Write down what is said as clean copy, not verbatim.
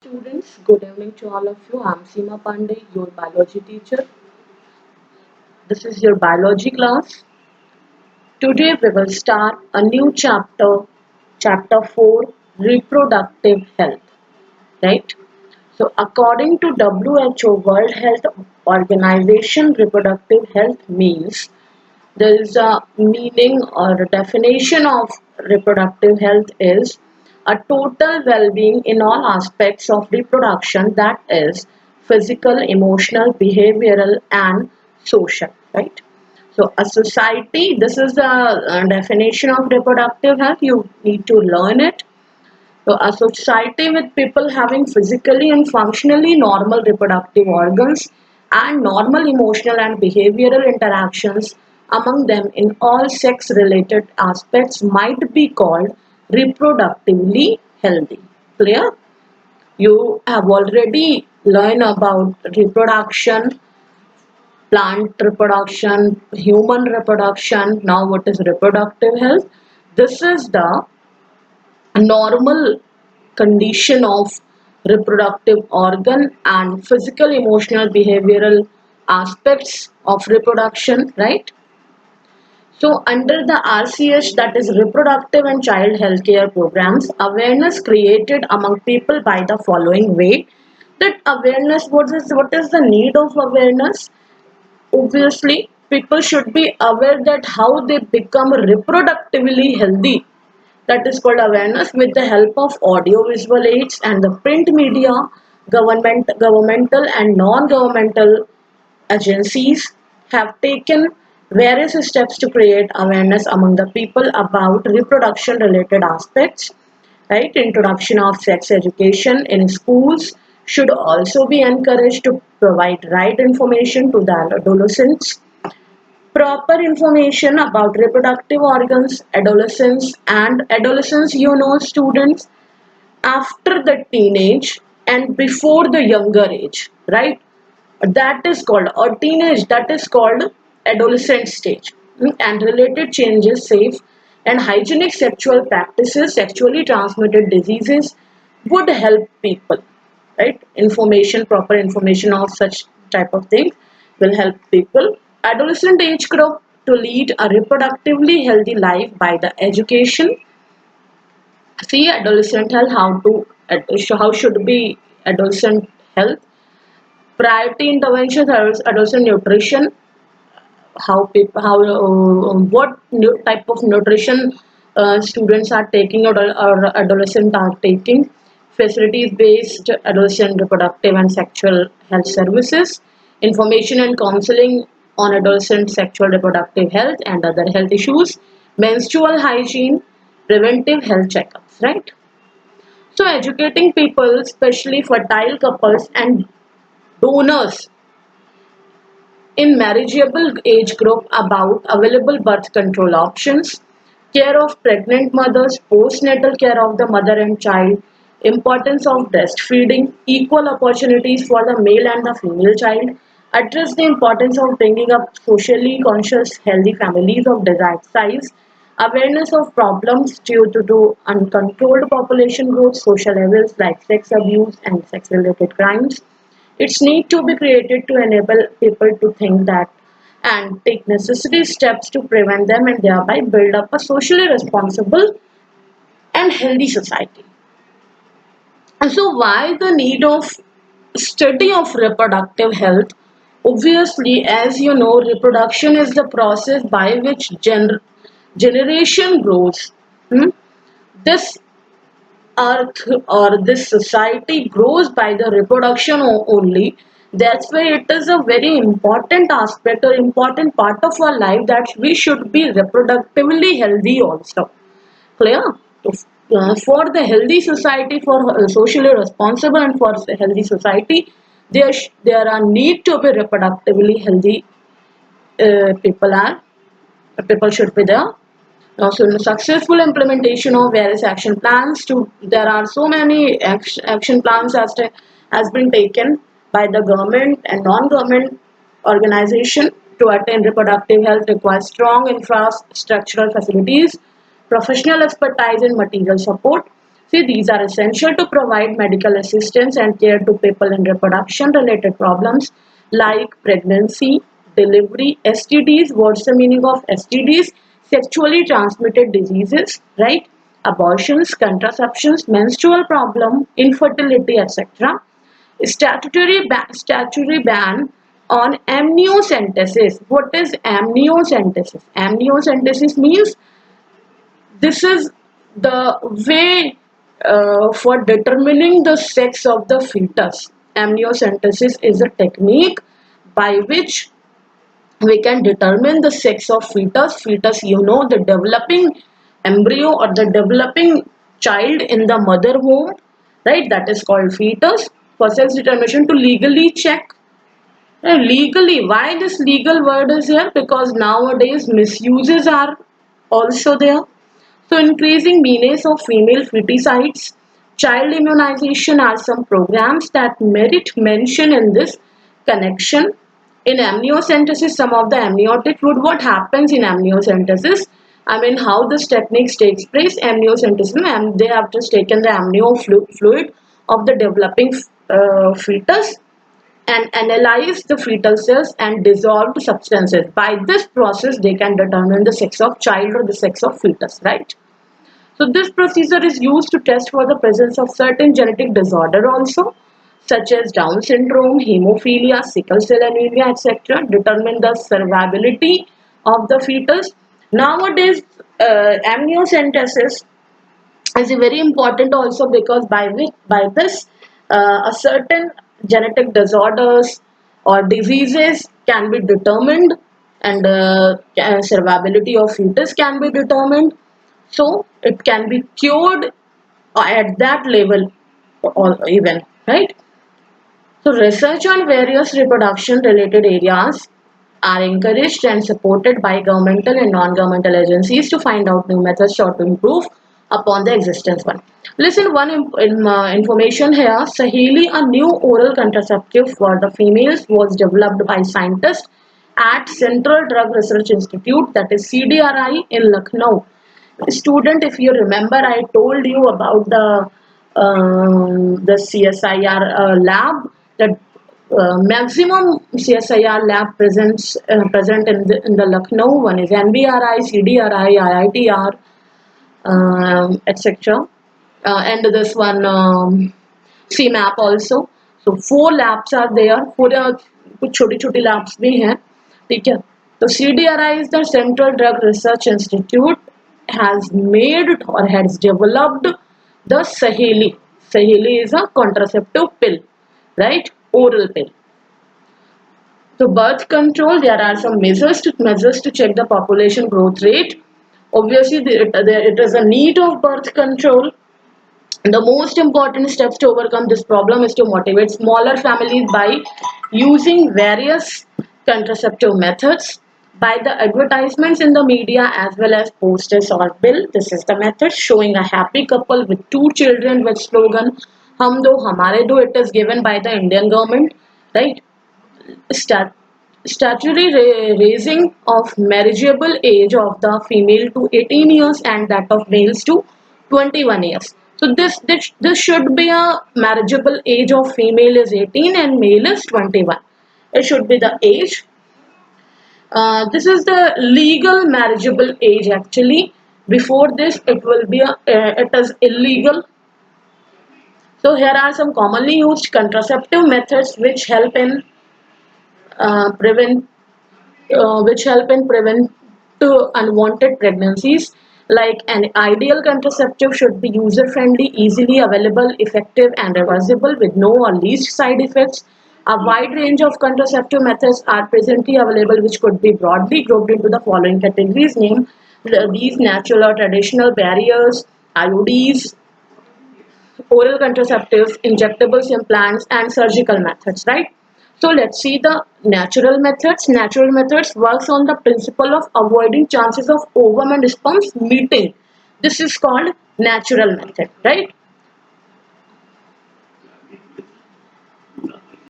students, good evening to all of you. I'm Seema Pandey, your biology teacher. This is your biology class. Today we will start a new chapter, chapter 4, reproductive health, right? So according to WHO World Health Organization, reproductive health means there is a meaning or a definition of reproductive health is a total well-being in all aspects of reproduction, that is physical, emotional, behavioral and social, right? So a society, this is the definition of reproductive health. You need to learn it. So a society with people having physically and functionally normal reproductive organs and normal emotional and behavioral interactions among them in all sex related aspects might be called reproductively healthy. Clear? You have already learned about reproduction, plant reproduction, human reproduction. Now what is reproductive health? This is the normal condition of reproductive organ and physical, emotional, behavioral aspects of reproduction, right? So under the RCH, that is reproductive and child healthcare programs, awareness created among people by the following way. That awareness, what is the need of awareness? Obviously, people should be aware that how they become reproductively healthy, that is called awareness. With the help of audio visual aids and the print media, governmental and non-governmental agencies have taken various steps to create awareness among the people about reproduction related aspects, right? Introduction of sex education in schools should also be encouraged to provide right information to the adolescents. Proper information about reproductive organs, adolescents, students after the teenage and before the younger age, right? That is called, or teenage, that is called adolescent stage. And related changes, safe and hygienic sexual practices, sexually transmitted diseases would help people, right? Information, proper information of such type of things will help people. Adolescent age group to lead a reproductively healthy life by the education. See adolescent health, how should be adolescent health. Priority interventions, adolescent nutrition, how people, how what type of nutrition students are taking or adolescents are taking. Facilities based adolescent reproductive and sexual health services, information and counseling on adolescent sexual reproductive health and other health issues, menstrual hygiene, preventive health checkups, right? So educating people, especially fertile couples and donors in marriageable age group about available birth control options, care of pregnant mothers, postnatal care of the mother and child, importance of breastfeeding, equal opportunities for the male and the female child, address the importance of bringing up socially conscious, healthy families of desired size, awareness of problems due to uncontrolled population growth, social evils like sex abuse and sex related crimes. Its need to be created to enable people to think that and take necessary steps to prevent them and thereby build up a socially responsible and healthy society. And so why the need of study of reproductive health? Obviously, as you know, reproduction is the process by which generation grows. Hmm? This earth or this society grows by the reproduction only. That's why it is a very important aspect or important part of our life that we should be reproductively healthy also. Clear? For the healthy society, for socially responsible and for healthy society, there are need to be reproductively healthy people should be there. So in successful implementation of various action plans, there are so many action plans has been taken by the government and non-government organization to attain reproductive health requires strong infrastructural facilities, professional expertise and material support. See, these are essential to provide medical assistance and care to people in reproduction related problems like pregnancy, delivery, STDs. What's the meaning of STDs? Sexually transmitted diseases, right? Abortions, contraceptions, menstrual problem, infertility, etc. Statutory ban on amniocentesis. What is amniocentesis? Amniocentesis means this is the way for determining the sex of the fetus. Amniocentesis is a technique by which we can determine the sex of fetus. Fetus, you know, the developing embryo or the developing child in the mother womb, right? That is called fetus. For sex determination to legally check. Legally, why this legal word is here? Because nowadays misuses are also there. So increasing menace of female feticides, child immunization are some programs that merit mention in this connection. In amniocentesis, some of the amniotic fluid, what happens in amniocentesis? I mean, how this techniques takes place, amniocentesis, and they have just taken the amnio fluid of the developing fetus and analyze the fetal cells and dissolved substances. By this process, they can determine the sex of child or the sex of fetus, right? So this procedure is used to test for the presence of certain genetic disorder also, such as Down syndrome, hemophilia, sickle cell anemia, etc. Determine the survivability of the fetus. Nowadays, amniocentesis is very important also because by this a certain genetic disorders or diseases can be determined and survivability of fetus can be determined, so it can be cured at that level or even, right? So research on various reproduction related areas are encouraged and supported by governmental and non-governmental agencies to find out new methods to improve upon the existence one. Listen, one information here. Saheli, a new oral contraceptive for the females, was developed by scientists at Central Drug Research Institute, that is CDRI in Lucknow. Student, if you remember, I told you about the CSIR lab. That maximum CSIR lab present in the Lucknow. One is NBRI, CDRI, IITR, etc. And this one CMAP also. So 4 labs are there. 4 कुछ छोटी छोटी labs भी हैं, ठीक है? तो CDRI is the Central Drug Research Institute has made or has developed the Saheli. Saheli is a contraceptive pill, right? Oral pill. So birth control, there are some measures to check the population growth rate. Obviously, it is a need of birth control. The most important steps to overcome this problem is to motivate smaller families by using various contraceptive methods, by the advertisements in the media as well as posters or bill. This is the method showing a happy couple with 2 children with slogan Hum Do Hamare Do. It is given by the Indian government, right? Statutory raising of marriageable age of the female to 18 years and that of males to 21 years. So this should be a marriageable age of female is 18 and male is 21. It should be the age. This is the legal marriageable age actually. Before this, it will be it is illegal. So here are some commonly used contraceptive methods which help in prevent unwanted pregnancies. Like an ideal contraceptive should be user friendly, easily available, effective and reversible with no or least side effects. A wide range of contraceptive methods are presently available which could be broadly grouped into the following categories. Name these: natural or traditional barriers, IUDs, oral contraceptives, injectables, implants, and surgical methods, right? So let's see the natural methods. Natural methods works on the principle of avoiding chances of ovum and sperms meeting. This is called natural method, right?